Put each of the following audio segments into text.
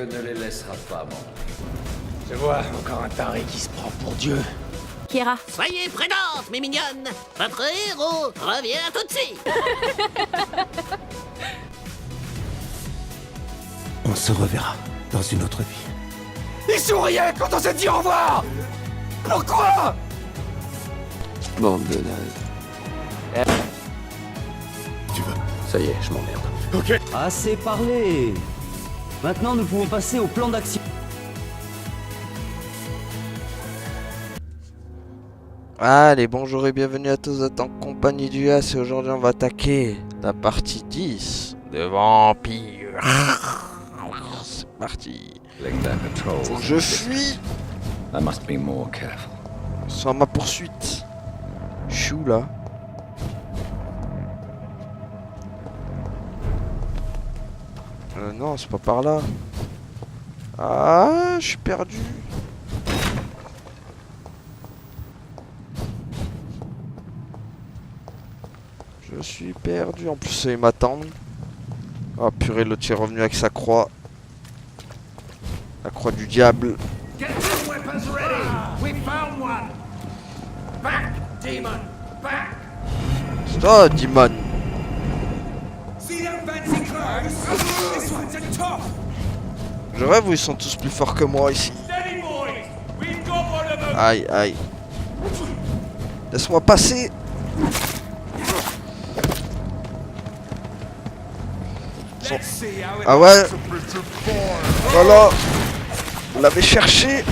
Dieu ne les laissera pas mourir. Je vois encore un taré qui se prend pour Dieu. Kiera. Soyez prudentes, mes mignonnes. Votre héros revient tout de suite. On se reverra dans une autre vie. Il souriait quand on s'est dit au revoir. Pourquoi? Bande de nazes. Tu veux? Ça y est, je m'emmerde. Ok. Assez parlé. Maintenant, nous pouvons passer au plan d'action. Allez, bonjour et bienvenue à tous en compagnie du As. Et aujourd'hui, on va attaquer la partie 10 de Vampyr. C'est parti. Faut que je fuis. I must be more careful. Sans ma poursuite. Chou là. Non, c'est pas par là. Ah, je suis perdu. Je suis perdu. En plus, ils m'attendent. Ah purée, l'autre est revenu avec sa croix. La croix du diable. Get your weapons ready. We found one. Back, demon. Back. Oh, Dimon. See them fancy clothes? This one's a top. Je rêve où ils sont tous plus forts que moi ici. Steady boys. We've got one of them. Aïe, aïe. Laisse-moi passer. Let's see how it Ah ouais. Voilà. Vous l'avez cherché.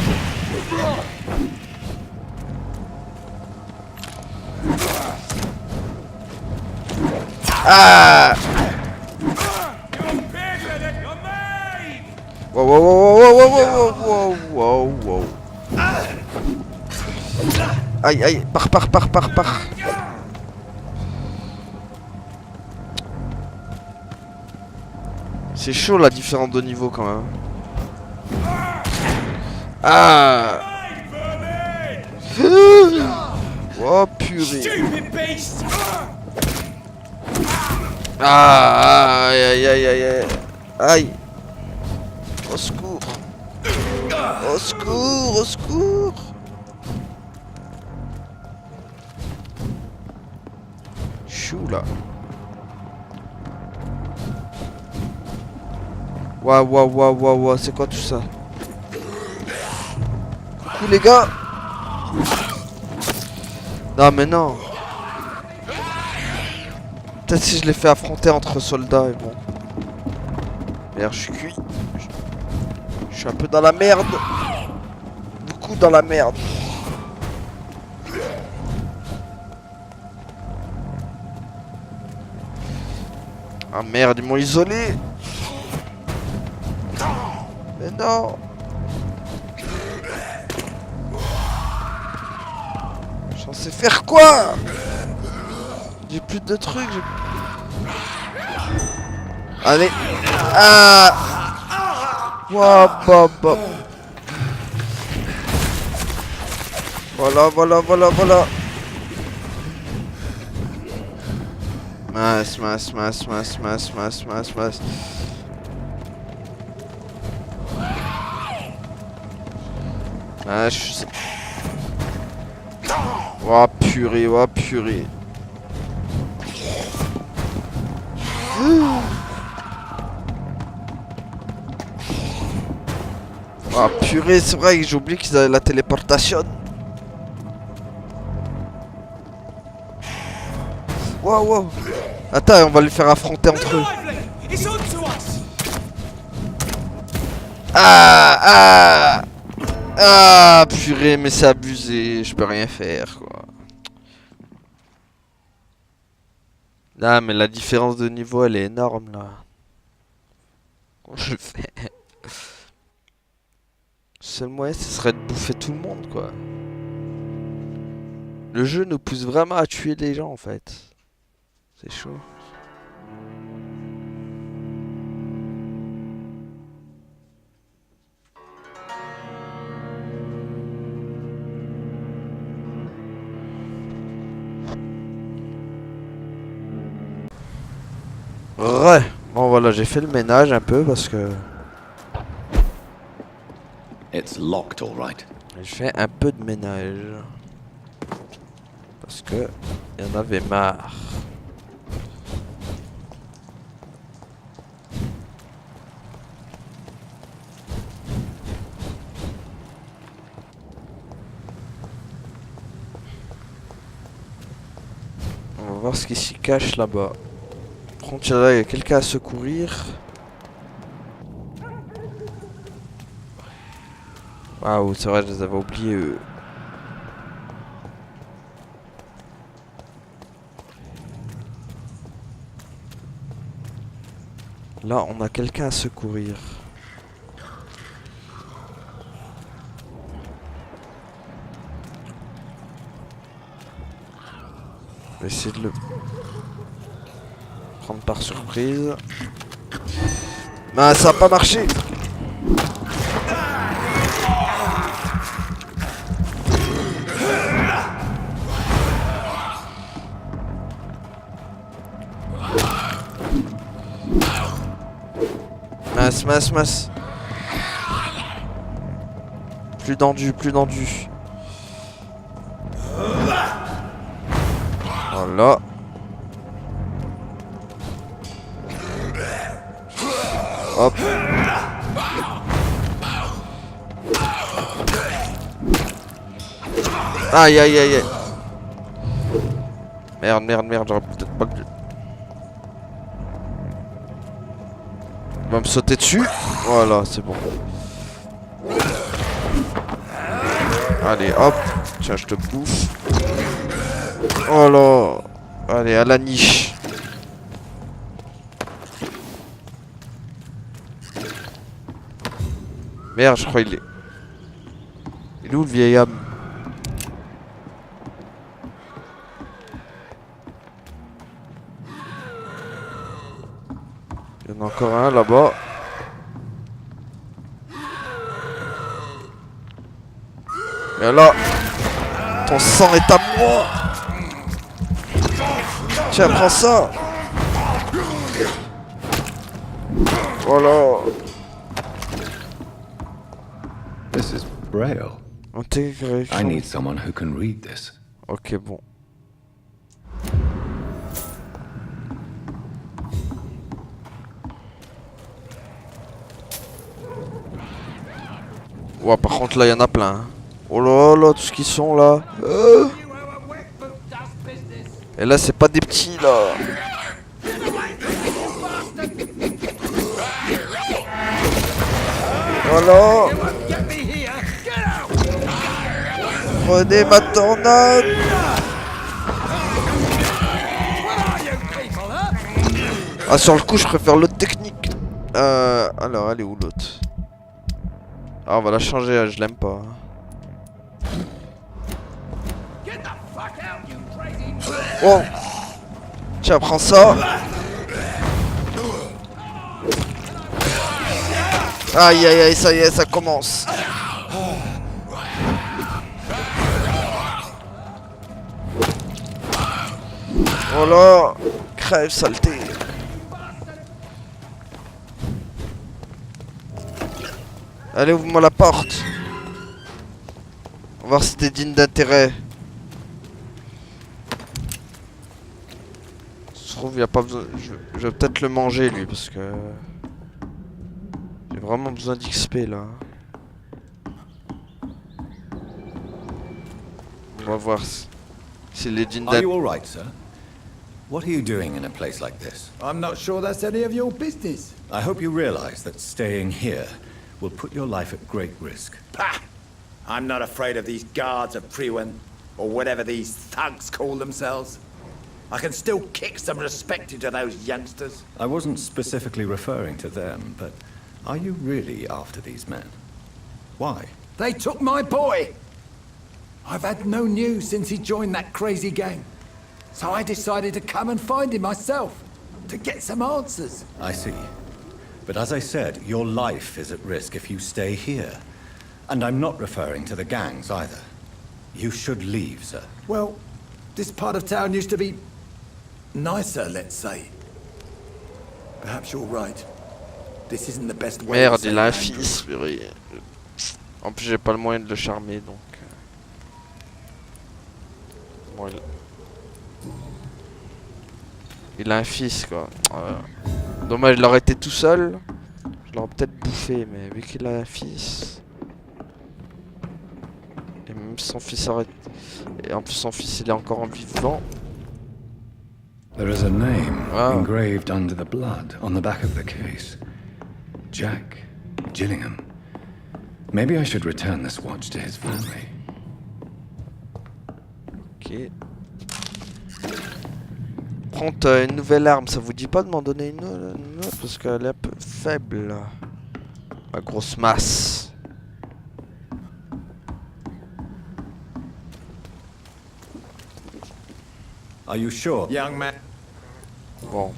Ah. Wow, wow, wow, wow, wow, wow, wow, wow, wow. Aïe, aïe, pars. C'est chaud la différence de niveau quand même. Ah. Oh purée. stupid beast. Ah, aïe, aïe, aïe, aïe, aïe. Aïe. Au secours. Au secours, au secours. Chou là. Waouh, c'est quoi tout ça? Coucou les gars. Non mais non. Peut-être si je les fais affronter entre soldats et bon. Merde, je suis cuit. Je suis un peu dans la merde. Beaucoup dans la merde. Ah merde, ils m'ont isolé. Mais non. J'en sais faire quoi? J'ai plus de trucs. Allez. Ah. Wow, bah. Voilà. Masse. Ah, je sais. Oh purée. Oh purée, c'est vrai que j'ai oublié qu'ils avaient la téléportation. Wow. Attends, on va les faire affronter entre eux. It's on to us. Ah purée, mais c'est abusé, je peux rien faire quoi. Là, mais la différence de niveau elle est énorme là. Comment je fais? Le seul moyen ce serait de bouffer tout le monde quoi. Le jeu nous pousse vraiment à tuer les gens en fait. C'est chaud. Ouais. Bon voilà, j'ai fait le ménage un peu parce que It's locked, all right. Je fais un peu de ménage. Parce que il y en avait marre. On va voir ce qui s'y cache là-bas. Par contre, là, il y a quelqu'un à secourir. Waouh, c'est vrai, je les avais oubliés eux. Là, on a quelqu'un à secourir. Je vais essayer de le prendre par surprise. Ah, ça a pas marché. Mince. Plus tendu. Voilà. Hop. Aïe. Merde, j'aurais peut-être pas dû. Il va me sauter dessus. Voilà, c'est bon. Allez, hop. Tiens, je te bouffe. Oh là. Allez, à la niche. Merde, je crois qu'il est... Il est où le vieil âme? Il y en a encore un là-bas. Et là, ton sang est à moi. Tiens, prends ça. Voilà. This is Braille. Intégration. I need someone who can read this. Ok, bon. Ouais, par contre, là, il y en a plein. Hein. Oh là, tout ce qu'ils sont là. Et là, c'est pas des petits là. Voilà. Prenez ma tornade. Ah, sur le coup, je préfère l'autre technique. Alors, elle est où l'autre? Ah, on va la changer, je l'aime pas. Oh. Tiens, prends ça. Aïe, ça y est, ça commence. Voilà. Crève, saleté. Allez, ouvre-moi la porte. On va voir si t'es digne d'intérêt. Je trouve il y a pas besoin. Je vais peut-être le manger lui parce que j'ai vraiment besoin d'XP là. On va voir si les digne Are you d'intérêt. all right, sir? What are you doing in a place like this? I'm not sure that's any of your business. I hope you realize that staying here will put your life at great risk. Pah! I'm not afraid of these guards of Priwen, or whatever these thugs call themselves. I can still kick some respect into those youngsters. I wasn't specifically referring to them, but are you really after these men? Why? They took my boy! I've had no news since he joined that crazy gang. So I decided to come and find him myself, to get some answers. I see. But as I said, your life is at risk if you stay here. And I'm not referring to the gangs either. You should leave, sir. Well, this part of town used to be nicer, let's say. Perhaps you're right. This isn't the best way. Merde, il a un fils, purée. En plus, j'ai pas le moyen de le charmer, donc... Bon, il a un fils, quoi. Dommage, il aurait été tout seul. Je l'aurais peut-être bouffé, mais vu qu'il a un fils... Et même son fils aurait... Et en plus, son fils, il est encore en vivant. There is a name Wow. engraved under the blood on the back of the case. Jack Gillingham. Maybe I should return this watch to his family. Ok. Prendre une nouvelle arme, ça vous dit pas de m'en donner une autre parce qu'elle est un peu faible. La grosse masse. Are you sure? Young man. Bon.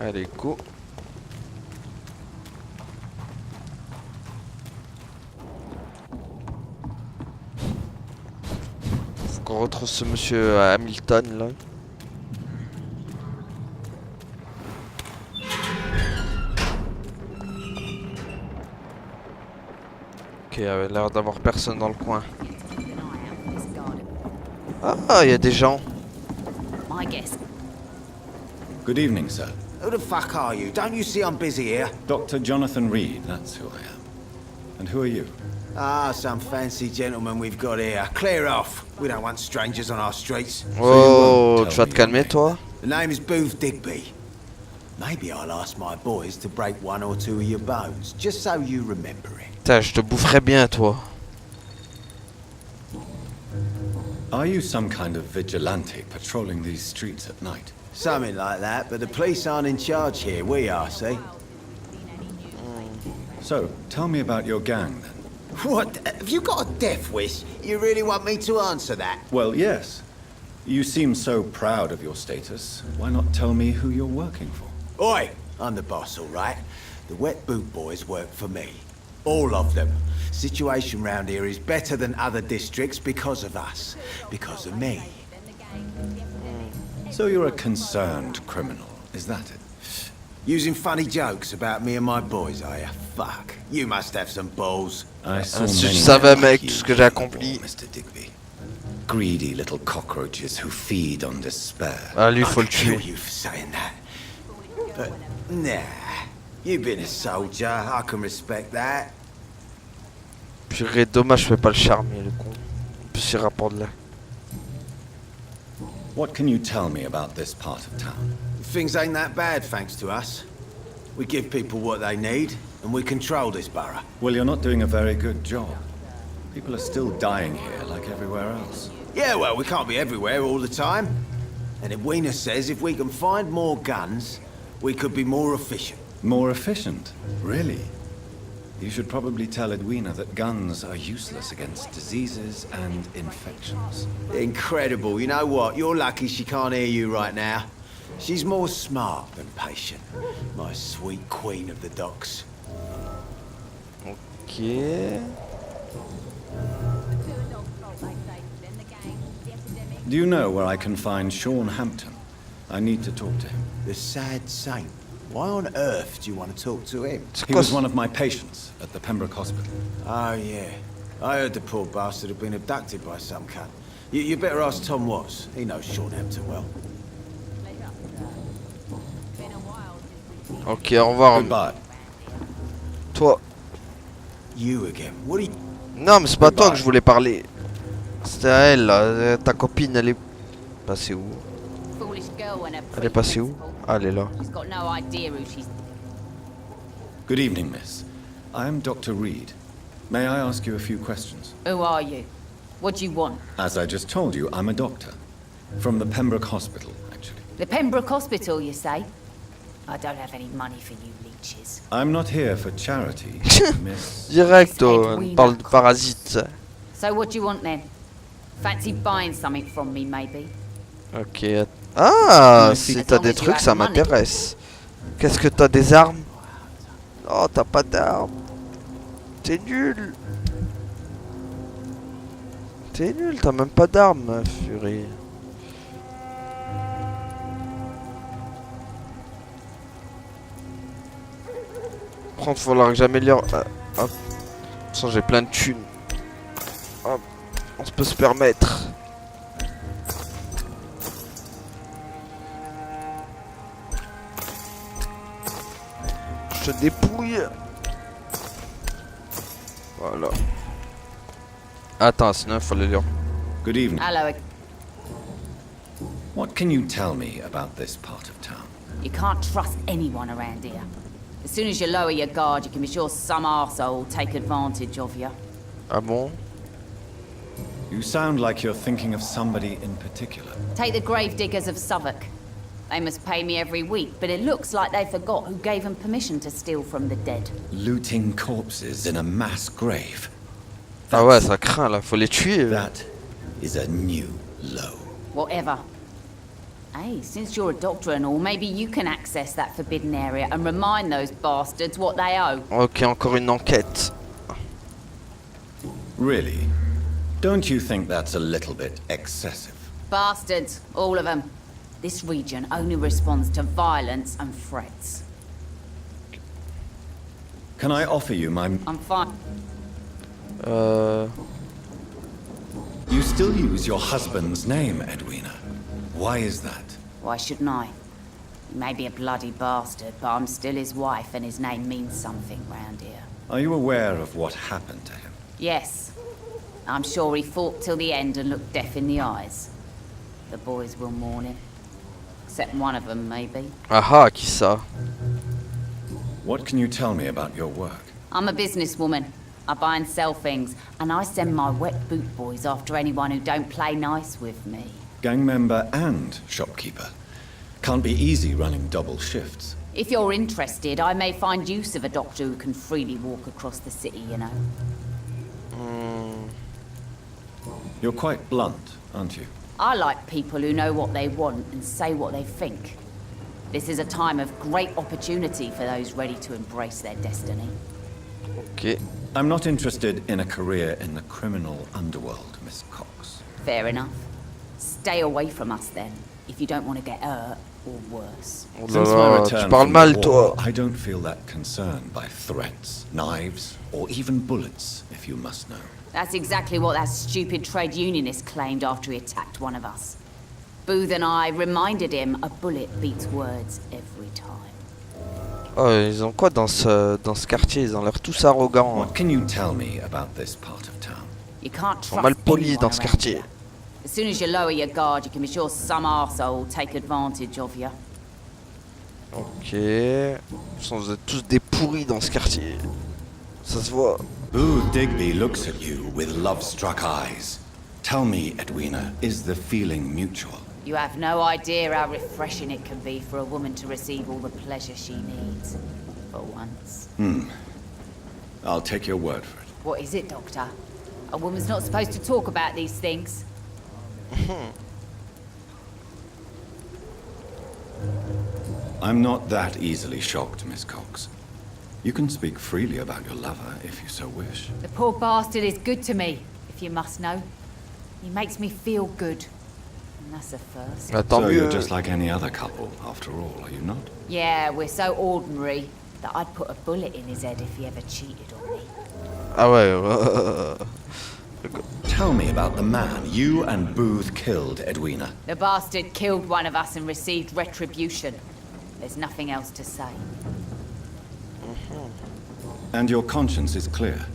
Allez, go. Faut qu'on retrouve ce monsieur Hamilton là. Ok, il avait l'air d'avoir personne dans le coin. Ah, il y a des gens. My guess. Good evening, sir. Who the fuck are you? Don't you see I'm busy here? Dr. Jonathan Reed, that's who I am. And who are you? Ah, some fancy gentleman we've got here. Clear off. We don't want strangers on our streets. Oh, won't tu tell vas te me calmer your toi? The name is Booth Digby. Maybe I'll ask my boys to break one or two of your bones, just so you remember it. Putain, je te boufferais bien toi. Are you some kind of vigilante patrolling these streets at night? Something like that, but the police aren't in charge here. We are, see? So, tell me about your gang then. What? Have you got a death wish? You really want me to answer that? Well, yes. You seem so proud of your status. Why not tell me who you're working for? Oi! I'm the boss, all right? The wet boot boys work for me. All of them. Situation round here is better than other districts because of us. Because of me. So you're a concerned criminal, is that it? Using funny jokes about me and my boys, are you? Fuck. You must have some balls. I saw Si je many savais, like mec, you tout ce que j'ai accompli. before, Mr. Digby. Greedy little cockroaches who feed on despair. Ah, lui, I faut le could kill tuer. you for saying that. But, nah. You've been a soldier. I can respect that. Purée, dommage, je peux pas le charmer, le con. En plus, il rapporte là. What can you tell me about this part of town? Things ain't that bad, thanks to us. We give people what they need, and we control this borough. Well, you're not doing a very good job. People are still dying here like everywhere else. Yeah, well, we can't be everywhere all the time. And Edwina says if we can find more guns, we could be more efficient. More efficient? Really? You should probably tell Edwina that guns are useless against diseases and infections. Incredible. You know what? You're lucky she can't hear you right now. She's more smart than patient. My sweet queen of the docks. Ok. Do you know where I can find Sean Hampton? I need to talk to him. The sad saint. Why on earth do you want to talk to him? He was one of my patients at the Pembroke Hospital. Oh, yeah. I heard the poor bastard had been abducted by some cunt. You better ask Tom Watts. He knows Sean Hampton well. Ok, au revoir. Goodbye. Toi. You again. What are you... Non, mais c'est pas toi que je voulais parler. C'était à elle, là. Ta copine, elle est passée où? Elle est passée où? Ah, elle est là. She's got no idea who she's. Good evening, miss. I am Dr. Reed. May I ask you a few questions? Who are you? What do you want? As I just told you, I'm a doctor. From the Pembroke Hospital, actually. The Pembroke Hospital, you say? I don't have any money for you leeches. I'm not here for charity, miss. Direct, on parle de parasite. So what do you want then? Fancy buying something from me, maybe? Ok. Ah, Ouais, si as t'as long des as you trucs, have ça money. m'intéresse. Qu'est-ce que t'as, des armes? Oh, t'as pas d'armes. T'es nul. T'es nul, t'as même pas d'armes, furie. Par contre, il va falloir que j'améliore. Hop. Sans j'ai plein de thunes. Hop. On se peut se permettre. Je te dépouille. Voilà. Attends, sinon il faut les lire. Good evening. Hello. What can you tell me about this part of town? You can't trust anyone around here. As soon as you lower your guard, you can be sure some arsehole will take advantage of you. Ah bon? You sound like you're thinking of somebody in particular. Take the gravediggers of Southwark. They must pay me every week, but it looks like they forgot who gave them permission to steal from the dead. Looting corpses in a mass grave. Ah ouais, ça craint là, faut les tuer. That is a new low. Whatever. Hey, since you're a doctor and all, maybe you can access that forbidden area and remind those bastards what they owe. Ok, encore une enquête. Really? Don't you think that's a little bit excessive? Bastards, all of them. This region only responds to violence and threats. Can I offer you my... I'm fine. You still use your husband's name, Edwina. Why is that? Why shouldn't I? He may be a bloody bastard, but I'm still his wife and his name means something round here. Are you aware of what happened to him? Yes. I'm sure he fought till the end and looked death in the eyes. The boys will mourn him. Except one of them, maybe. Ah, qui ça? What can you tell me about your work? I'm a businesswoman. I buy and sell things, and I send my wet boot boys after anyone who don't play nice with me. Gang member and shopkeeper. Can't be easy running double shifts. If you're interested, I may find use of a doctor who can freely walk across the city, you know. You're quite blunt, aren't you? I like people who know what they want and say what they think. This is a time of great opportunity for those ready to embrace their destiny. Ok. I'm not interested in a career in the criminal underworld, Miss Cox. Fair enough. Stay away from us then, if you don't want to get hurt or worse. Oh là Since my là, return tu parles from mal, the toi. war, I don't feel that concerned by threats, knives, or even bullets, if you must know. That's exactly what that stupid trade unionist claimed after he attacked one of us. Booth and I reminded him a bullet beats words every time. Oh, ils ont quoi dans ce quartier? Ils ont l'air tous arrogants. What can you tell me about this part of town? You can't Ils sont trust mal polis anyone dans ce around quartier. here. As soon as you lower your guard, you can be sure some arsehole will take advantage of you. Ok. Vous êtes tous des pourris dans ce quartier. Ça se voit. Booth Digby looks at you with love-struck eyes. Tell me, Edwina, is the feeling mutual? You have no idea how refreshing it can be for a woman to receive all the pleasure she needs. For once. I'll take your word for it. What is it, Doctor? A woman's not supposed to talk about these things. I'm not that easily shocked, Miss Cox. You can speak freely about your lover if you so wish. The poor bastard is good to me, if you must know. He makes me feel good. And that's a first. Ah, tant So mieux. you're just like any other couple, after all, are you not? Yeah, we're so ordinary that I'd put a bullet in his head if he ever cheated on me. Ah ouais. Tell me about the man you and Booth killed, Edwina. The bastard killed one of us and received retribution. There's nothing else to say. And your conscience is clear.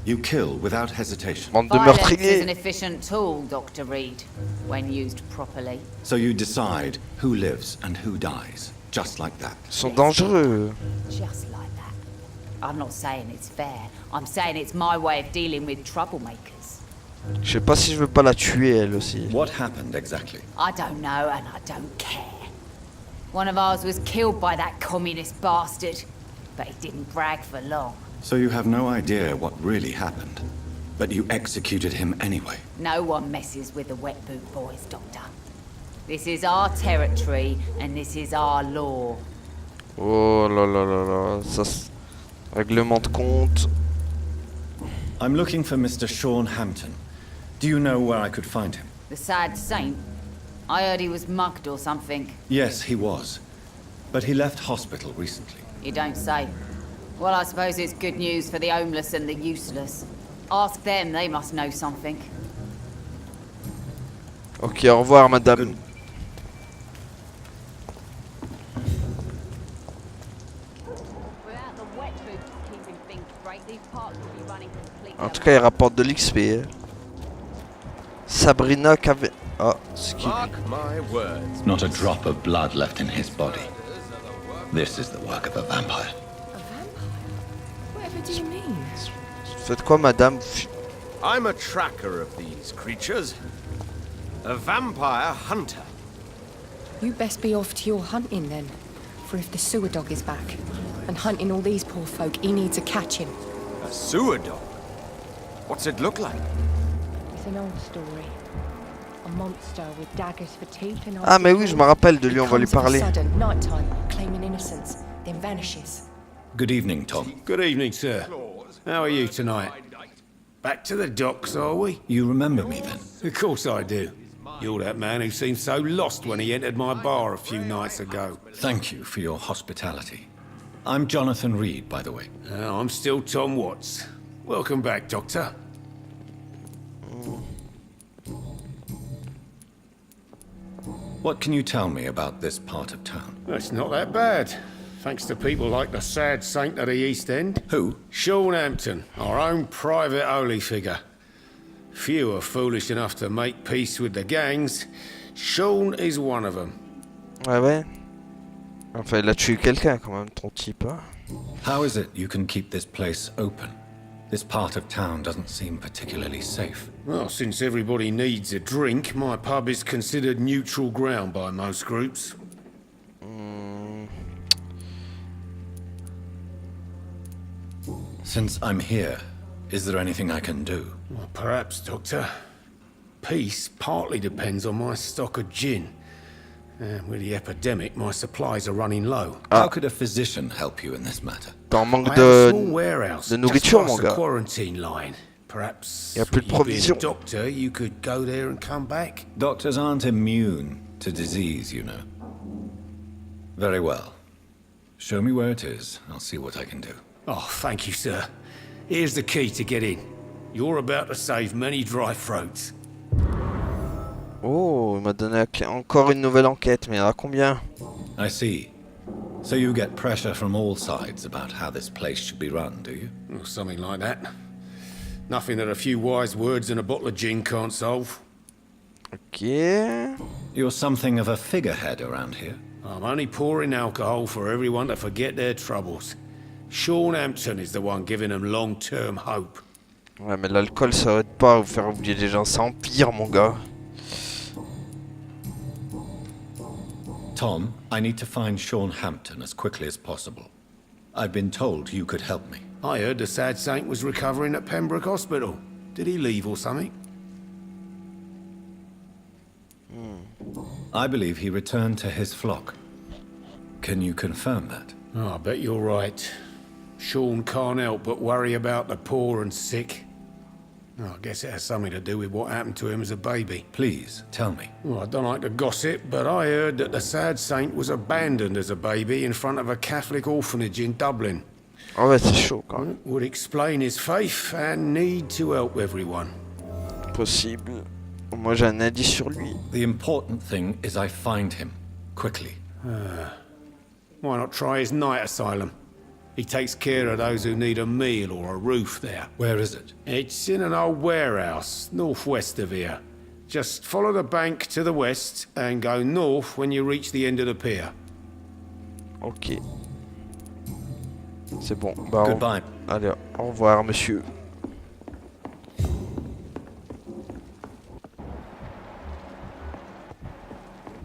You kill without hesitation. Bande de Violence is an meurtriers. efficient tool, Dr. Reed, when used properly. So you decide who lives and who dies, just like that. Ils sont dangereux. Just like that. I'm not saying it's fair. I'm saying it's my way of dealing with troublemakers. Je sais pas si je veux pas la tuer elle aussi. What happened exactly? I don't know and I don't care. One of ours was killed by that communist bastard, but he didn't brag for long. So you have no idea what really happened, but you executed him anyway. No one messes with the wet boot boys, Doctor. This is our territory and this is our law. Oh là là là là. Ça, règlement de compte. I'm looking for Mr. Sean Hampton. Do you know where I could find him? The sad saint? I heard he was mugged or something. Yes, he was. But he left hospital recently. You don't say. Well, I suppose it's good news for the homeless and the useless. Ask them, they must know something. Ok, au revoir, madame. En tout cas, il rapporte de l'XP. Hein. Sabrina Cave... Oh, c'est qui lui? Not a drop of blood left in his body. This is the work of a vampire. Whatever do you mean? Faites quoi, madame? I'm a tracker of these creatures. A vampire hunter. You best be off to your hunting then. For if the sewer dog is back, and hunting all these poor folk, he needs a catching. A sewer dog? What's it look like? It's an old story. A monster with daggers for teeth and Ah mais oui, je me rappelle de lui, on va lui parler. Sudden, nighttime, claiming innocence, then vanishes. Good evening, Tom. Good evening, sir. How are you tonight? Back to the docks, are we? You remember me then? Of course I do. You're that man who seemed so lost when he entered my bar a few nights ago. Thank you for your hospitality. I'm Jonathan Reed, by the way. I'm still Tom Watts. Welcome back, Doctor. What can you tell me about this part of town? It's not that bad. Thanks to people like the sad saint of the East End. Who? Sean Hampton, our own private holy figure. Few are foolish enough to make peace with the gangs. Sean is one of them. Ouais. Enfin, il a tué quelqu'un quand même, ton type. Hein? How is it you can keep this place open? This part of town doesn't seem particularly safe. Well, since everybody needs a drink, my pub is considered neutral ground by most groups. Since I'm here, is there anything I can do? Well, perhaps, Doctor. Peace partly depends on my stock of gin. With the epidemic, my supplies are running low. How could a physician help you in this matter? T'en manques I have a small warehouse de just nourriture, past mon the gars. quarantine line. Perhaps, Y a plus de you being a provisions. doctor, you could go there and come back. Doctors aren't immune to disease, you know. Very well. Show me where it is. I'll see what I can do. Oh, thank you, sir. Here's the key to get in. You're about to save many dry throats. Oh, il m'a donné la clé. Encore une nouvelle enquête, mais il y en a combien? I see. So you get pressure from all sides about how this place should be run, do you? Or something like that. Nothing that a few wise words and a bottle of gin can't solve. Ok. You're something of a figurehead around here. I'm only pouring alcohol for everyone to forget their troubles. Sean Hampton is the one giving them long-term hope. Ouais, mais l'alcool, ça aide pas à vous faire oublier les gens. Ça empire, mon gars. Tom, I need to find Sean Hampton as quickly as possible. I've been told you could help me. I heard the sad saint was recovering at Pembroke Hospital. Did he leave or something? I believe he returned to his flock. Can you confirm that? Oh, I bet you're right. Sean can't help but worry about the poor and sick. Oh, I guess it has something to do with what happened to him as a baby. Please, tell me. Well, I don't like to gossip, but I heard that the sad saint was abandoned as a baby in front of a Catholic orphanage in Dublin. Ah ouais, c'est chaud quand même. Would explain his faith and need to help everyone. Possible. Moi j'ai un indice sur lui. The important thing is I find him. Quickly. Why not try his night asylum? He takes care of those who need a meal or a roof there. Where is it? It's in an old warehouse, northwest of here. Just follow the bank to the west and go north when you reach the end of the pier. Ok. C'est bon. Bah, Goodbye. Allez, au revoir, monsieur.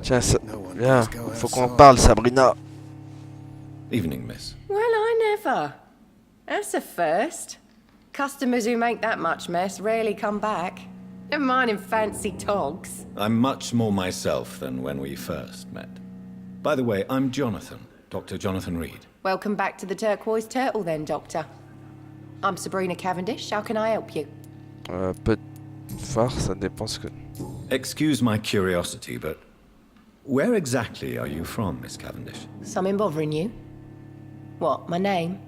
Tiens, ça... Viens, faut qu'on en parle, Sabrina. Evening, miss. Well, I never. That's a first. Customers who make that much mess rarely come back. Never mind in fancy togs. I'm much more myself than when we first met. By the way, I'm Jonathan, Dr. Jonathan Reed. Welcome back to the Turquoise Turtle then, Doctor. I'm Sabrina Cavendish. How can I help you? Peut faire, ça dépend ce que... Excuse my curiosity, but where exactly are you from, Miss Cavendish? Something bothering you? What, my name?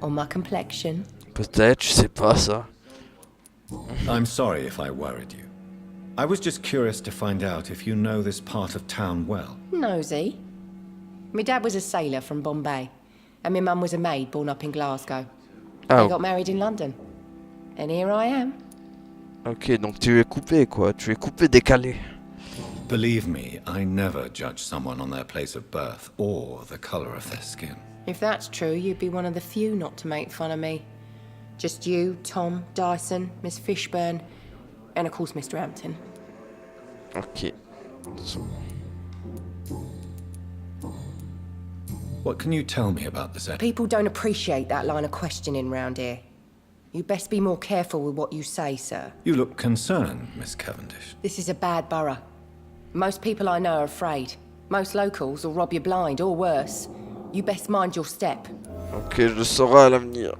Or my complexion? Peut-être, je sais pas ça. I'm sorry if I worried you. I was just curious to find out if you know this part of town well. Nosy. My dad was a sailor from Bombay, and my mum was a maid born up in Glasgow. They Ah, got married in London. And here I am. ok, donc tu es coupé quoi, tu es coupé décalé. Believe me, I never judge someone on their place of birth or the color of their skin. If that's true, you'd be one of the few not to make fun of me. Just you, Tom, Dyson, Miss Fishburne, and of course Mr. Hampton. Ok. What can you tell me about this? People don't appreciate that line of questioning round here. You best be more careful with what you say, sir. You look concerned, Miss Cavendish. This is a bad borough. Most people I know are afraid. Most locals will rob you blind, or worse. You best mind your step. Ok, je le saurai à l'avenir.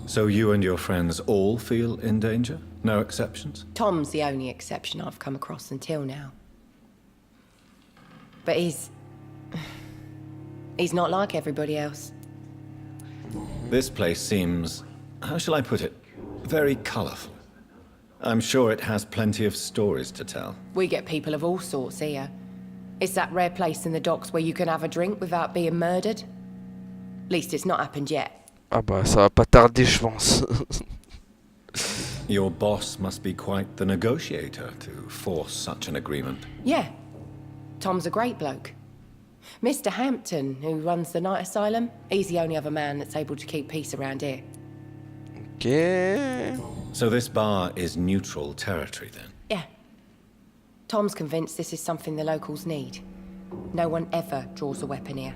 So you and your friends all feel in danger? No exceptions? Tom's the only exception I've come across until now. But he's not like everybody else. This place seems, how shall I put it, very colorful. I'm sure it has plenty of stories to tell. We get people of all sorts here. It's that rare place in the docks where you can have a drink without being murdered. At least it's not happened yet. Ah bah ça va pas tarder je pense. Your boss must be quite the negotiator to force such an agreement. Yeah. Tom's a great bloke. Mr. Hampton, who runs the night asylum, he's the only other man that's able to keep peace around here. Ok. So this bar is neutral territory then? Yeah. Tom's convinced this is something the locals need. No one ever draws a weapon here.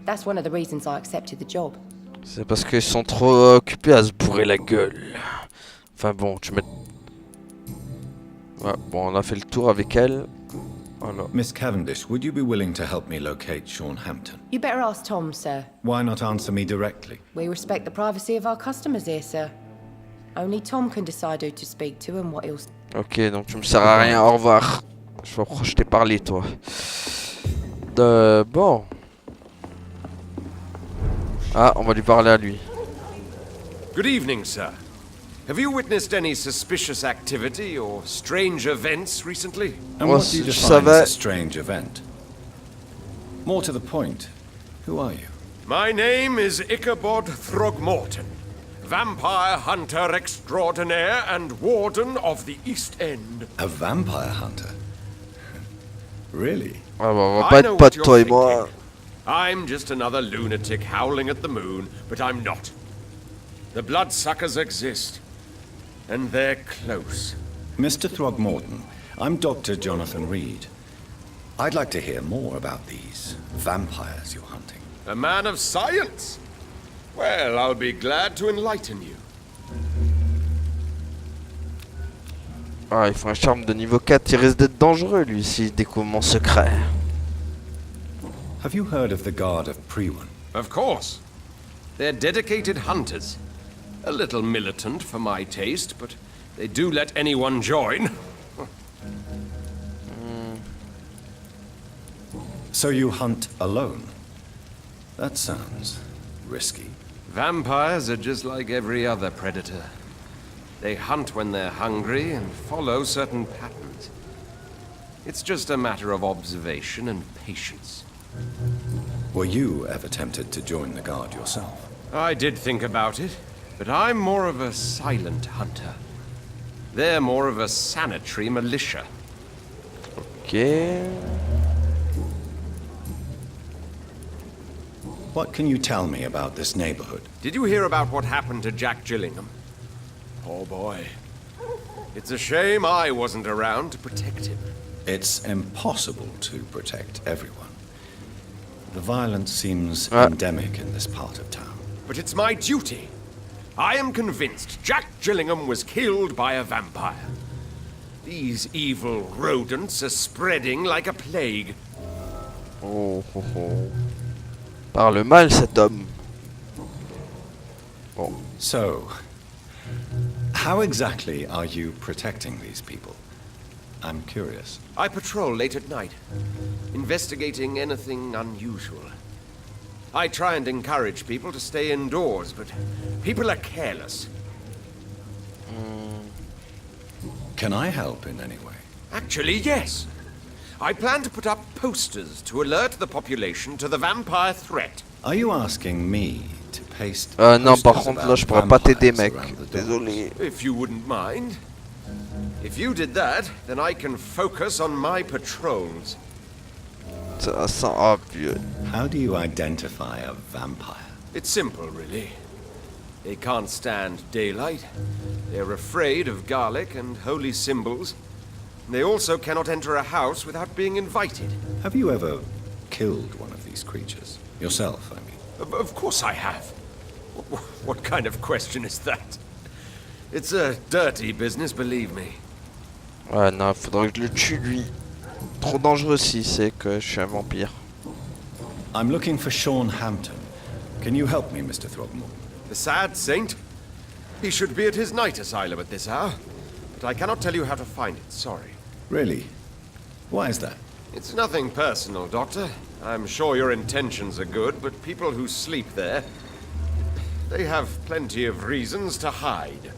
That's one of the reasons I accepted the job. C'est parce qu'ils sont trop occupés à se bourrer la gueule. Enfin bon, tu mets... Ouais, bon, on a fait le tour avec elle. Voilà. Miss Cavendish, would you be willing to help me locate Sean Hampton? You better ask Tom, sir. Why not answer me directly? We respect the privacy of our customers here, sir. Only Tom can decide who to speak to and what he'll... Ok, donc tu me sers à rien, au revoir. Je vois pourquoi je t'ai parlé, toi. Bon. Ah, on va lui parler à lui. Good evening, sir. Have you witnessed any suspicious activity or strange events recently? And Well, what do you je define savais- as a strange event? More to the point, who are you? My name is Ichabod Throgmorton, vampire hunter extraordinaire and warden of the East End. A vampire hunter? Really? Ah bah, on va I pas know être what potes, you're toi et moi. thinking. I'm just another lunatic howling at the moon, but I'm not. The bloodsuckers exist, and they're close. Mr. Throgmorton, I'm Dr. Jonathan Reed. I'd like to hear more about these vampires you're hunting. A man of science? Well, I'll be glad to enlighten you. Ah, il faut un charme de niveau 4, il risque d'être dangereux lui s'il découvre mon secret. Have you heard of the Guard of Prewan? Of course. They're dedicated hunters. A little militant for my taste, but they do let anyone join. So you hunt alone? That sounds risky. Vampires are just like every other predator. They hunt when they're hungry and follow certain patterns. It's just a matter of observation and patience. Were you ever tempted to join the Guard yourself? I did think about it, but I'm more of a silent hunter. They're more of a sanitary militia. Ok. What can you tell me about this neighborhood? Did you hear about what happened to Jack Gillingham? Poor boy. It's a shame I wasn't around to protect him. It's impossible to protect everyone. The violence seems endemic in this part of town. But it's my duty. I am convinced Jack Gillingham was killed by a vampire. These evil rodents are spreading like a plague. Oh, oh, oh. Parle mal cet homme. Bon. So, how exactly are you protecting these people? I'm curious. I patrol late at night, investigating anything unusual. I try and encourage people to stay indoors, but people are careless. Can I help in any way? Actually, yes. I plan to put up posters to alert the population to the vampire threat. Are you asking me to paste non, par posters contre, là, about je pourrais pas t'aider, vampires mec. around the doors? Désolé. If you wouldn't mind. If you did that, then I can focus on my patrols. Ça sent... Oh, vieux. How do you identify a vampire? It's simple, really. They can't stand daylight. They're afraid of garlic and holy symbols. They also cannot enter a house without being invited. Have you ever killed one of these creatures? Yourself, I mean. Of course I have. What kind of question is that? It's a dirty business, believe me. Ouais, non, faudrait que je le tue, lui. Trop dangereux si c'est que je suis un vampire. I'm looking for Sean Hampton. Can you help me, Mr. Throgmorton? The sad saint? He should be at his night asylum at this hour. But I cannot tell you how to find it, sorry. Really? Why is that? It's nothing personal, Doctor. I'm sure your intentions are good, but people who sleep there... they have plenty of reasons to hide.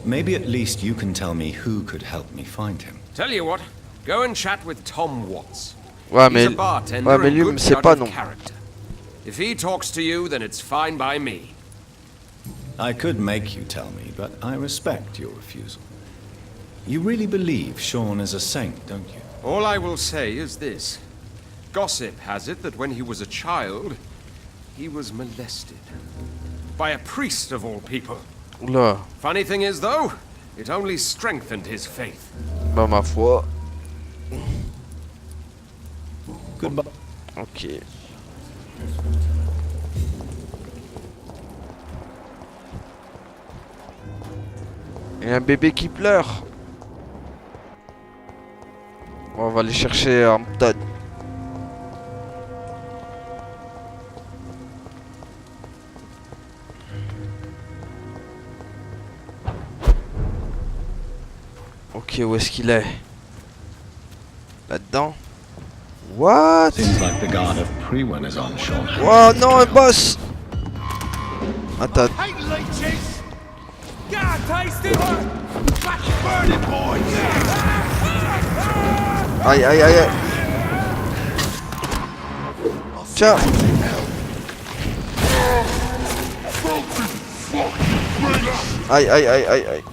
Maybe at least you can tell me who could help me find him. Tell you what, go and chat with Tom Watts. Ouais, He's mais... a bartender Ouais, mais and lui, good c'est judge pas of non. character. If he talks to you, then it's fine by me. I could make you tell me, but I respect your refusal. You really believe Sean is a saint, don't you? All I will say is this. Gossip has it that when he was a child, he was molested. By a priest of all people. Oula. Funny thing is, though, it only strengthened his faith. Bah, ma foi. Goodbye. Ok. Et un bébé qui pleure. Bon, on va aller chercher Hampton. Ok, où est-ce qu'il est? Là-dedans? What? Seems like the guard of Prewen is on Sean. Oh non, un boss! Attends. Aïe aïe aïe aïe. Tiens. Aïe aïe aïe aïe aïe.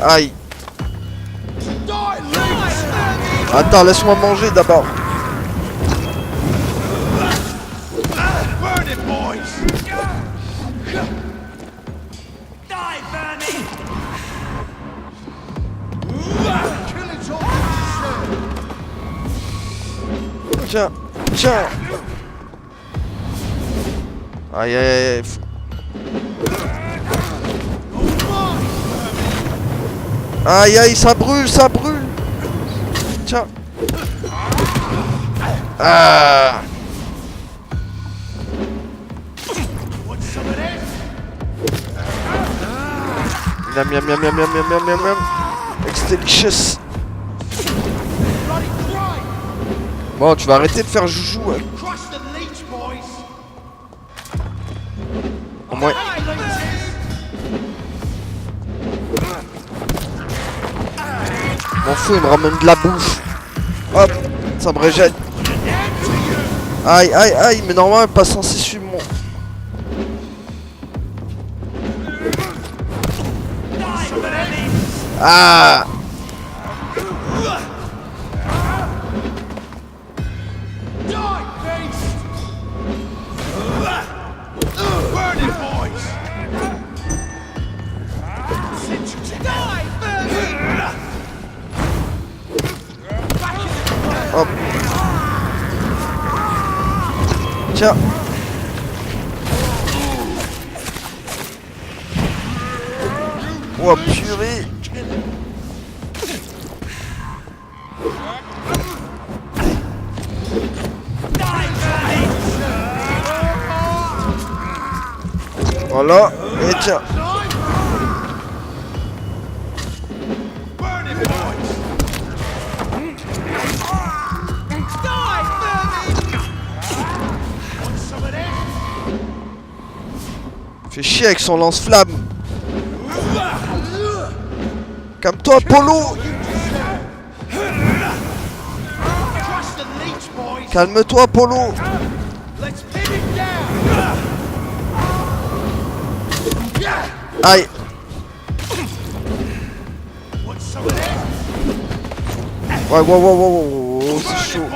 Aïe. Attends, laisse-moi manger d'abord. Tiens, tiens. Aïe aïe aïe. Aïe aïe, ça brûle, ça brûle. Tiens. Ah. Miam miam miam miam miam miam miam miam miam. It's delicious. Bon, tu vas arrêter de faire joujou. Hein. Au moins. M'en fous, il me ramène de la bouffe. Hop, ça me régène. Aïe, aïe, aïe, mais normalement, elle est pas censée suivre mon... Ah. Hop. Tiens. Oh purée. Voilà. Et tiens. Fait chier avec son lance-flamme. Calme-toi, Polo. Calme-toi, Polo. Aïe. Ouais, wow, c'est chaud.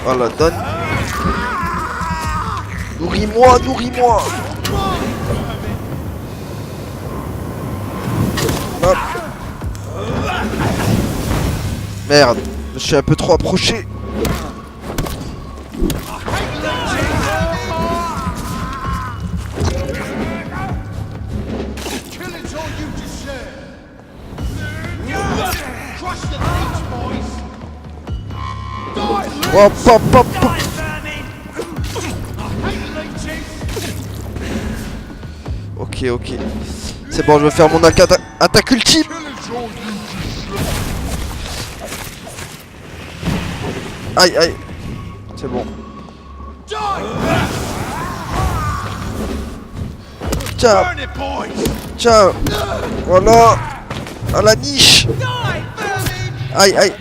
Voilà, donne. Nourris-moi, nourris-moi. Hop. Merde, je suis un peu trop approché. Hop, hop, hop, hop. Ok, ok. C'est bon, je vais faire mon attaque ultime. Aïe, aïe. C'est bon. Ciao. Ciao. Voilà. À la niche. Aïe, aïe.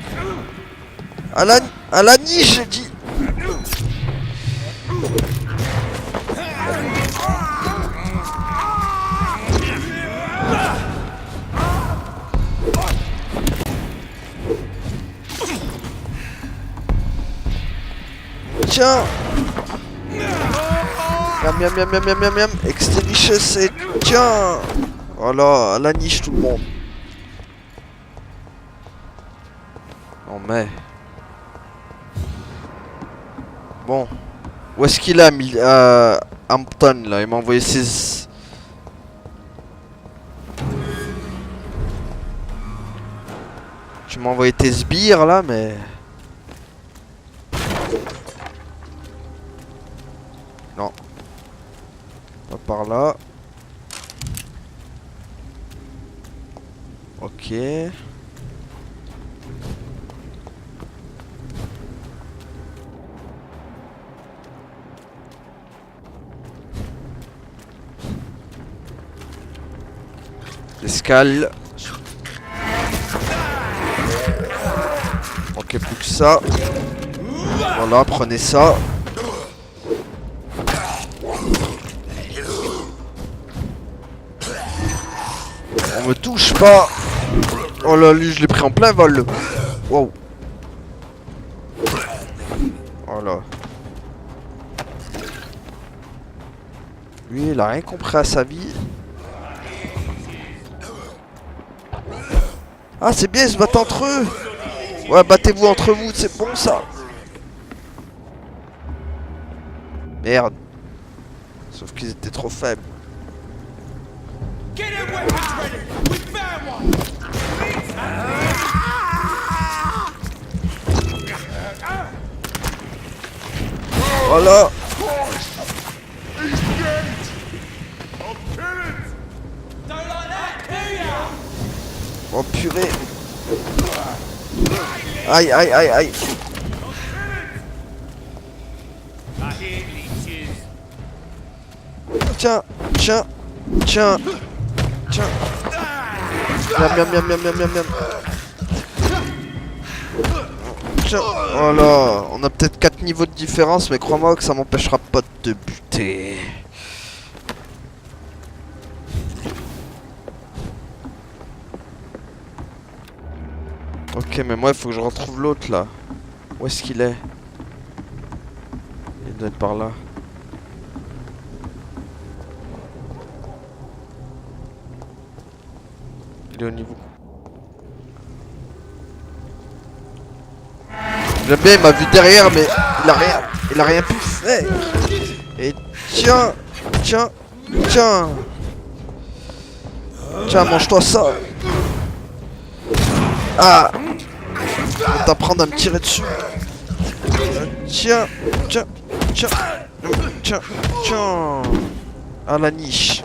À la niche, j'ai dit. Tiens. Miam, miam, miam, miam, miam, miam, miam. Extinguishes et tiens. Voilà, à la niche tout le monde. Non mais... Bon. Où est-ce qu'il est, Hampton, là? Il m'a envoyé ses... Tu m'as envoyé tes sbires, là, mais... Non. Pas par là. Ok. Escale. Ok, plus que ça. Voilà, prenez ça. On me touche pas. Oh là, lui, je l'ai pris en plein vol. Wow. Voilà. Lui, il a rien compris à sa vie. Ah, c'est bien, ils se battent entre eux. Ouais, battez-vous entre vous, c'est bon ça. Merde. Sauf qu'ils étaient trop faibles. Voilà. Oh purée. Aïe aïe aïe aïe. Tiens, tiens, tiens, tiens. Miam miam miam miam miam miam miam. Tiens, voilà. On a peut-être 4 niveaux de différence, mais crois-moi que ça m'empêchera pas de te buter. Ok, mais moi il faut que je retrouve l'autre là. Où est-ce qu'il est? Il doit être par là. Il est au niveau. J'aime bien, il m'a vu derrière, mais il a rien pu faire. Et tiens, tiens, tiens. Tiens, mange-toi ça. Ah. Je vais t'apprendre à me tirer dessus. Tiens, tiens, tiens, tiens, tiens. À la niche.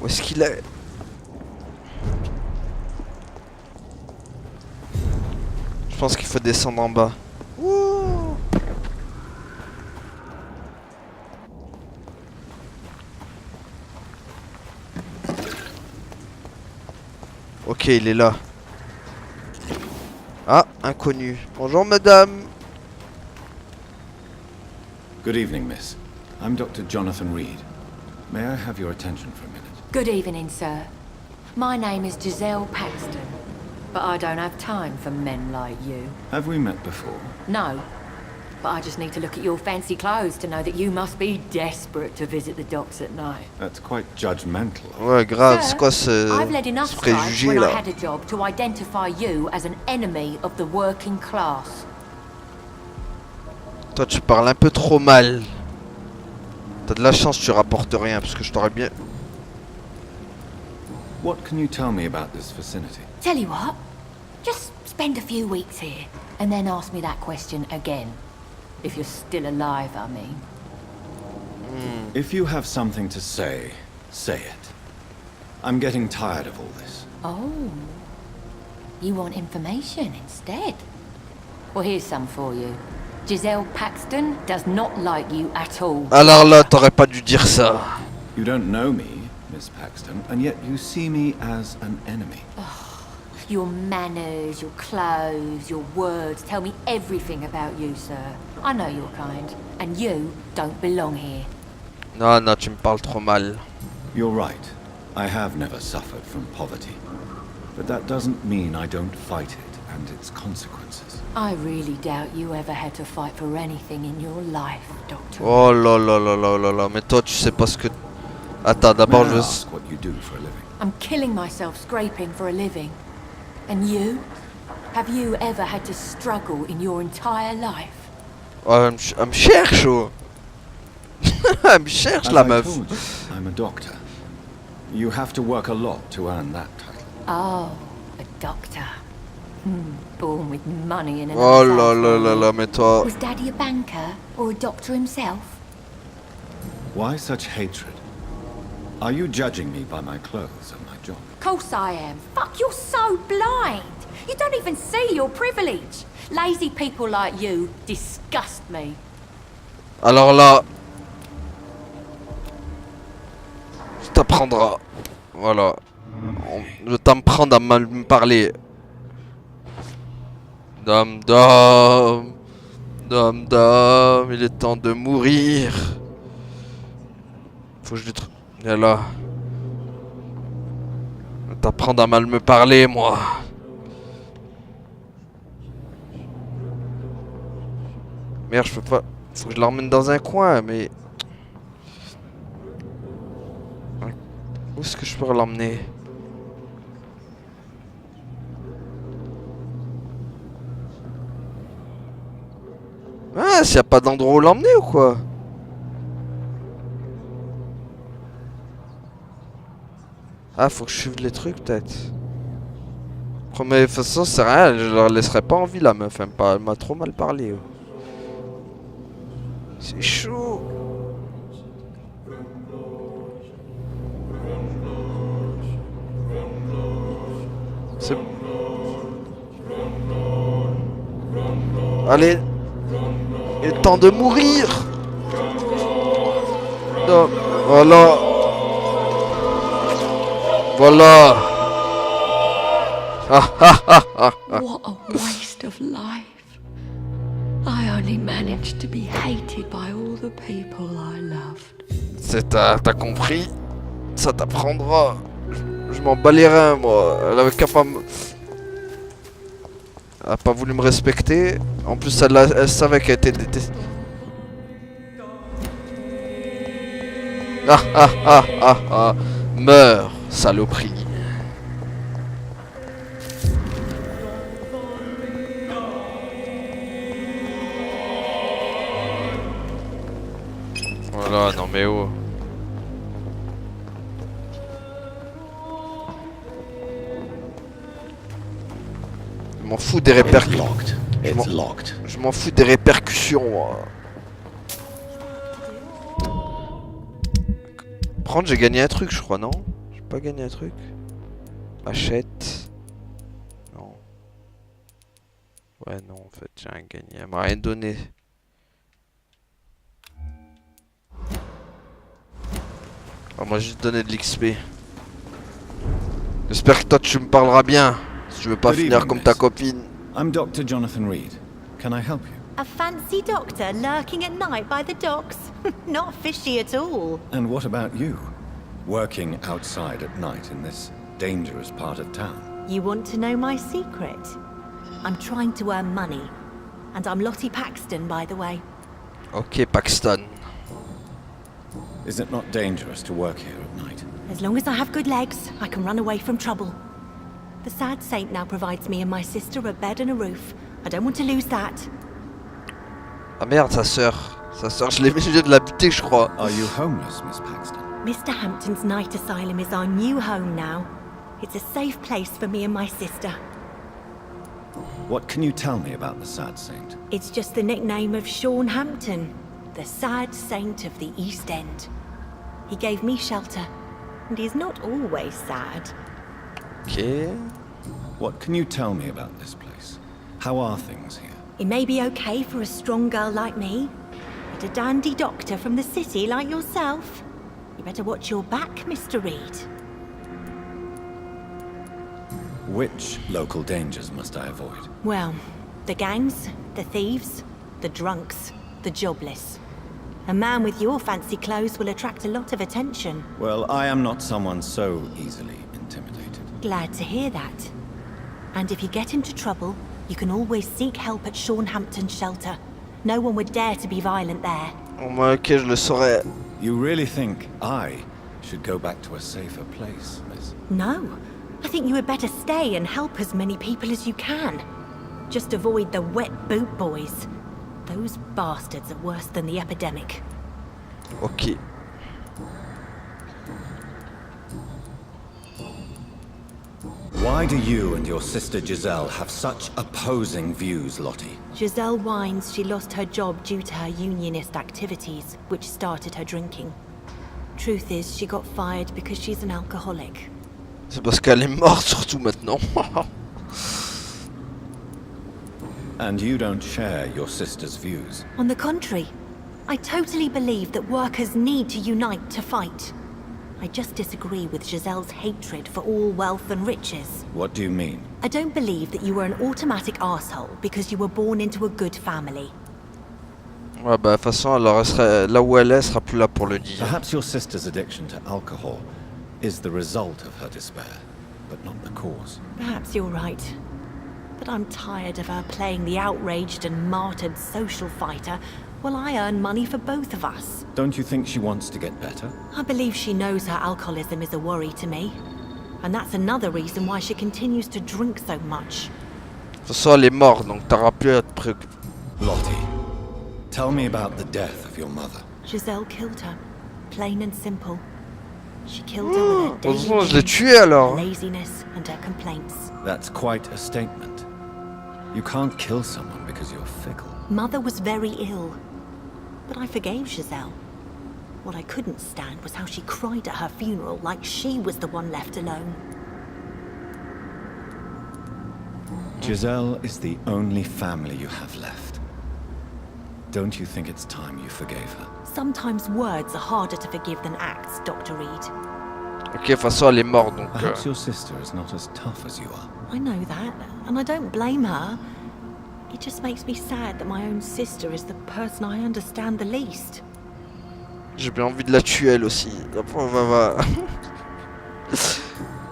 Où est-ce qu'il est? Je pense qu'il faut descendre en bas. Wouh. Ok, il est là. Ah, inconnu. Bonjour madame. Good evening, miss. I'm Dr. Jonathan Reed. May I have your attention for a minute? Good evening, sir. My name is Giselle Paxton, but I don't have time for men like you. Have we met before? No, but I just need to look at your fancy clothes to know that you must be desperate to visit the docks at night. That's quite judgmental. Ouais, grave, Sir, c'est quoi ce I've led enough strikes préjugé when I là? had a job to identify you as an enemy of the working class. Toi, tu parles un peu trop mal. T'as de la chance, tu rapportes rien, parce que je t'aurais bien... What can you tell me about this vicinity? Tell you what, just spend a few weeks here, and then ask me that question again. If you're still alive, I mean. If you have something to say, say it. I'm getting tired of all this. Oh. You want information instead? Well, here's some for you. Giselle Paxton does not like you at all. Alors là, t'aurais pas dû dire ça. You don't know me, Miss Paxton, and yet you see me as an enemy. Your manners, your clothes, your words tell me everything about you, sir. I know your kind, and you don't belong here. Non, non, tu me parles trop mal. You're right. I have never suffered from poverty. But that doesn't mean I don't fight it and its consequences. I really doubt you ever had to fight for anything in your life, Doctor. Oh là là là là là là, mais toi tu sais pas ce que... Attends, d'abord May je... I ask what you do for a living? I'm killing myself scraping for a living. And you? Have you ever had to struggle in your entire life? Oh, elle me cherche, oh. Elle me cherche, la As I meuf. told you, I'm a doctor. You have to work a lot to earn that title. Oh, a doctor. Born with money in an Oh là là là là, mais toi... Was Daddy a banker or a doctor himself? Why such hatred? Are you judging me by my clothes and my job? Of course I am. Fuck, you're so blind. You don't even see your privilege. Lazy people like you disgust me. Alors là... Je t'apprendrai. Voilà. Je t'apprends à mal me parler. Dom dom. Dom dom. Il est temps de mourir. Faut que je lui trouve... Il est là. Je vais t'apprendre à mal me parler, moi. Merde, je peux pas... Faut que je l'emmène dans un coin, mais... Où est-ce que je peux l'emmener? Ah, s'il n'y a pas d'endroit où l'emmener ou quoi? Ah, faut que je suive les trucs peut-être. Mais de toute façon, c'est rien, je leur laisserai pas en vie la meuf, elle m'a trop mal parlé. Oh. C'est chaud. C'est... Allez. Il est temps de mourir. Non. Voilà. Voilà. What a waste of life. I only managed to be hated by all the people I loved. C'est t'as compris? Ça t'apprendra. Je m'en bats les reins, moi. Elle avait qu'à pas me... Elle a pas voulu me respecter. En plus, elle savait qu'elle était détestée. Meurs, saloperie. Voilà, non mais oh. Je m'en fous des répercussions. Je m'en fous des répercussions. Prendre, j'ai gagné un truc, je crois, non? Je pas gagné un truc? Machette. Non. Ouais, non, en fait, j'ai rien gagné. Elle m'a rien donné. On m'a juste donné de l'XP. J'espère que toi, tu me parleras bien. Si tu veux pas finir comme ta copine. I'm Dr. Jonathan Reed. Can I help you? A fancy doctor lurking at night by the docks? Not fishy at all. And what about you? Working outside at night in this dangerous part of town? You want to know my secret? I'm trying to earn money. And I'm Lottie Paxton, by the way. Ok, Paxton. Is it not dangerous to work here at night? As long as I have good legs, I can run away from trouble. The sad saint now provides me and my sister a bed and a roof. I don't want to lose that. Ah merde, sa sœur. Sa sœur, je l'ai vu, je viens de la buter, je crois. Are you homeless, Miss Paxton? Mr. Hampton's night asylum is our new home now. It's a safe place for me and my sister. What can you tell me about the Sad Saint? It's just the nickname of Sean Hampton, the sad saint of the East End. He gave me shelter, and he's not always sad. Okay. What can you tell me about this place? How are things here? It may be okay for a strong girl like me, but a dandy doctor from the city like yourself, you better watch your back, Mr. Reed. Which local dangers must I avoid? Well, the gangs, the thieves, the drunks, the jobless. A man with your fancy clothes will attract a lot of attention. Well, I am not someone so easily intimidated. Glad to hear that. And if you get into trouble, you can always seek help at Sean Hampton's shelter. No one would dare to be violent there. Oh, ok, je le saurais. You really think I should go back to a safer place, miss? No. I think you had better stay and help as many people as you can. Just avoid the wet boot boys. Those bastards are worse than the epidemic. Ok. Why do you and your sister Giselle have such opposing views, Lottie? Giselle whines she lost her job due to her unionist activities, which started her drinking. Truth is, she got fired because she's an alcoholic. C'est parce qu'elle est morte, surtout maintenant. And you don't share your sister's views? On the contrary, I totally believe that workers need to unite to fight. I just disagree with Giselle's hatred for all wealth and riches. What do you mean? I don't believe that you were an automatic arsehole because you were born into a good family. Ouais, bah, de toute façon, là où elle est, sera plus là pour le dire. Perhaps your sister's addiction to alcohol is the result of her despair, but not the cause. Perhaps you're right. But I'm tired of her playing the outraged and martyred social fighter while I earn money for both of us. Don't you think she wants to get better? I believe she knows her alcoholism is a worry to me. And that's another reason why she continues to drink so much. De toute façon, elle est morte, donc t'auras plus à te préoccuper. Lottie, tell me about the death of your mother. Giselle killed her. Plain and simple. She killed her with her Heureusement, je l'ai tué alors. laziness and her complaints. That's quite a statement. You can't kill someone because you're fickle. Mother was very ill. But I forgave Giselle. What I couldn't stand was how she cried at her funeral like she was the one left alone. Giselle is the only family you have left. Don't you think it's time you forgave her? Sometimes words are harder to forgive than acts, Dr. Reed. Ok, de toute façon, elle est morte, donc... Perhaps your sister is not as tough as you are. I know that, and I don't blame her. It just makes me sad that my own sister is the person I understand the least. J'ai bien envie de la tuer, elle aussi. Après,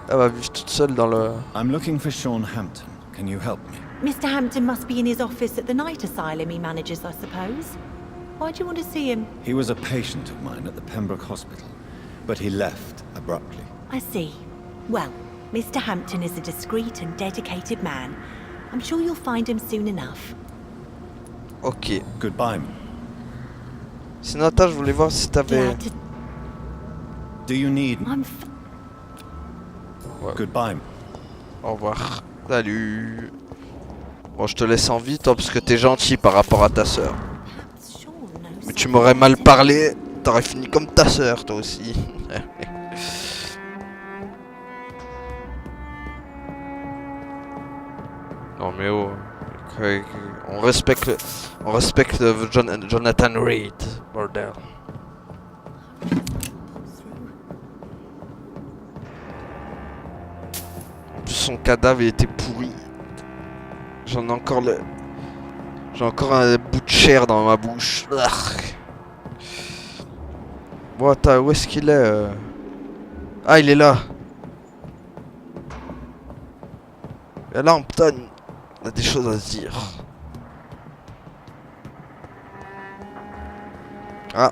elle va vivre toute seule dans le... I'm looking for Sean Hampton. Can you help me? Mr. Hampton must be in his office at the night asylum he manages, I suppose. Why do you want to see him? He was a patient of mine at the Pembroke Hospital, but he left abruptly. I see. Well, Mr. Hampton is a discreet and dedicated man. I'm sure you'll find him soon enough. Ok. Goodbye. Sinon, attends, je voulais voir si t'avais... Do you need... Ouais. Goodbye. Au revoir. Salut. Bon, je te laisse en vie, toi, parce que t'es gentil par rapport à ta sœur. Mais tu m'aurais mal parlé, t'aurais fini comme ta sœur, toi aussi. Non mais oh, on respecte Jonathan Reed, bordel. En plus son cadavre il était pourri. J'en ai encore j'ai encore un bout de chair dans ma bouche. Bon attends, où est-ce qu'il est, Ah il est là. Et là Hampton, on a des choses à se dire. Ah.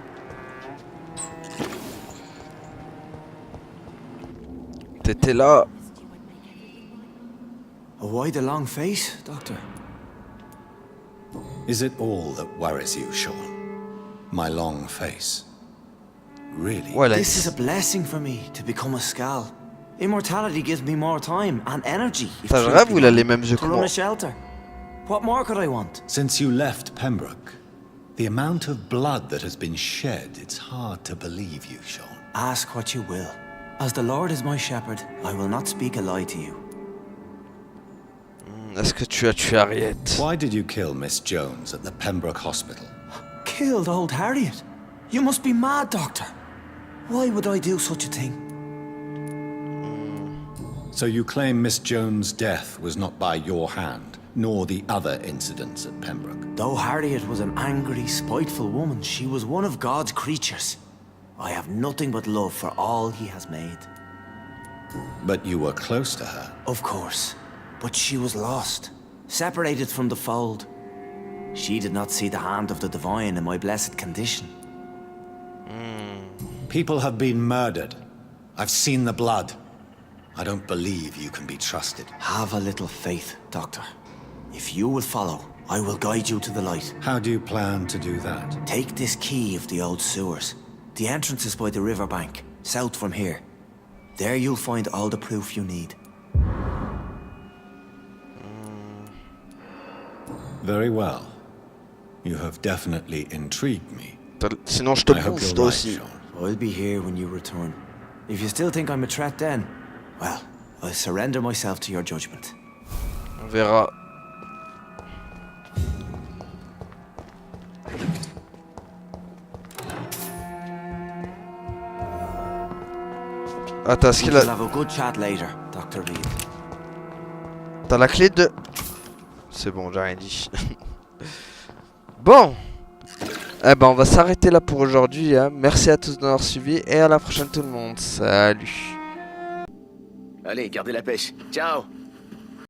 T'étais là. Why the long face, Doctor? Is it all that worries you, Sean? My long face? Really? Well, this is a blessing for me to become a Skal. Immortality gives me more time and energy. Je rêve où il a les mêmes yeux que to run moi. a shelter. What more could I want? Since you left Pembroke, the amount of blood that has been shed, it's hard to believe you, Sean. Ask what you will. As the Lord is my shepherd, I will not speak a lie to you. Est-ce que tu as tué Harriet? Why did you kill Miss Jones at the Pembroke Hospital? Killed old Harriet? You must be mad, Doctor. Why would I do such a thing? So you claim Miss Jones' death was not by your hand, nor the other incidents at Pembroke? Though Harriet was an angry, spiteful woman, she was one of God's creatures. I have nothing but love for all he has made. But you were close to her. Of course. But she was lost, separated from the fold. She did not see the hand of the divine in my blessed condition. People have been murdered. I've seen the blood. I don't believe you can be trusted. Have a little faith, Doctor. If you will follow, I will guide you to the light. How do you plan to do that? Take this key of the old sewers. The entrance is by the riverbank, south from here. There you'll find all the proof you need. Very well. You have definitely intrigued me. Sinon je te I hope bouffe you're toi right, aussi. Sean. I'll be here when you return. If you still think I'm a threat then, well, I'll surrender myself to your judgment. On verra. Attends, est-ce qu'il We'll a... have a good chat later, Dr. Reed. T'as la clé de... C'est bon, j'ai rien dit. Bon. Eh ben, on va s'arrêter là pour aujourd'hui. Hein. Merci à tous d'avoir suivi et à la prochaine tout le monde. Salut. Allez, gardez la pêche. Ciao.